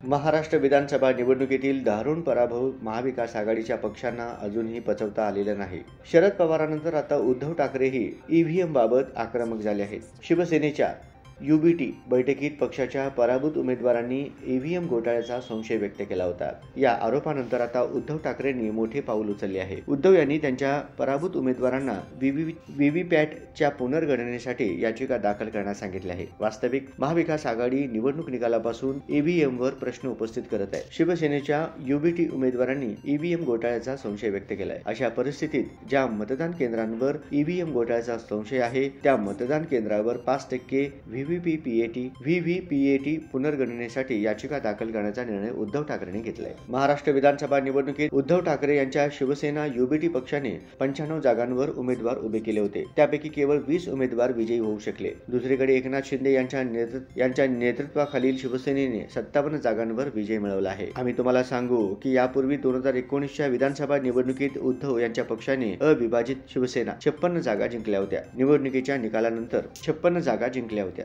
महाराष्ट्र विधानसभा निवडणुकीतील दारुण पराभव महाविकास आघाडीच्या पक्षांना अजूनही पचवता आलेला नाही. शरद पवारांनंतर आता उद्धव ठाकरेही ईव्हीएम बाबत आक्रमक झाले आहेत. शिवसेनेच्या UBT बैठकीत पक्षाच्या पराभूत उमेदवारांनी ईव्हीएम घोटाळ्याचा संशय व्यक्त केला होता. या आरोपानंतर आता उद्धव ठाकरेंनी मोठे पाऊल उचलले आहे. उद्धव यांनी त्यांच्या पराभूत उमेदवारांना व्हीव्हीपॅटच्या पुनर्गणनेसाठी याचिका दाखल करण्यास सांगितले आहे. वास्तविक महाविकास आघाडी निवडणूक निकालापासून ईव्हीएमवर प्रश्न उपस्थित करत आहे. शिवसेनेच्या UBT उमेदवारांनी ईव्हीएम घोटाळ्याचा संशय व्यक्त केला आहे. अशा परिस्थितीत ज्या मतदान केंद्रांवर ईव्हीएम घोटाळ्याचा संशय आहे त्या मतदान केंद्रावर 5% व्हीव्हीपीएटी पुनर्गणनेसाठी याचिका दाखल करण्याचा निर्णय उद्धव ठाकरेंनी घेतलाय. महाराष्ट्र विधानसभा निवडणुकीत उद्धव ठाकरे यांच्या शिवसेना UBT पक्षाने 95 जागांवर उमेदवार उभे केले होते. त्यापैकी केवळ 20 उमेदवार विजयी होऊ शकले. दुसरीकडे एकनाथ शिंदे यांच्या नेतृत्वाखालील शिवसेनेने 57 जागांवर विजय मिळवला आहे. आम्ही तुम्हाला सांगू की यापूर्वी 2019च्या विधानसभा निवडणुकीत उद्धव यांच्या पक्षाने अविभाजित शिवसेना 56 जागा जिंकल्या होत्या. निवडणुकीच्या निकालानंतर 56 जागा जिंकल्या होत्या.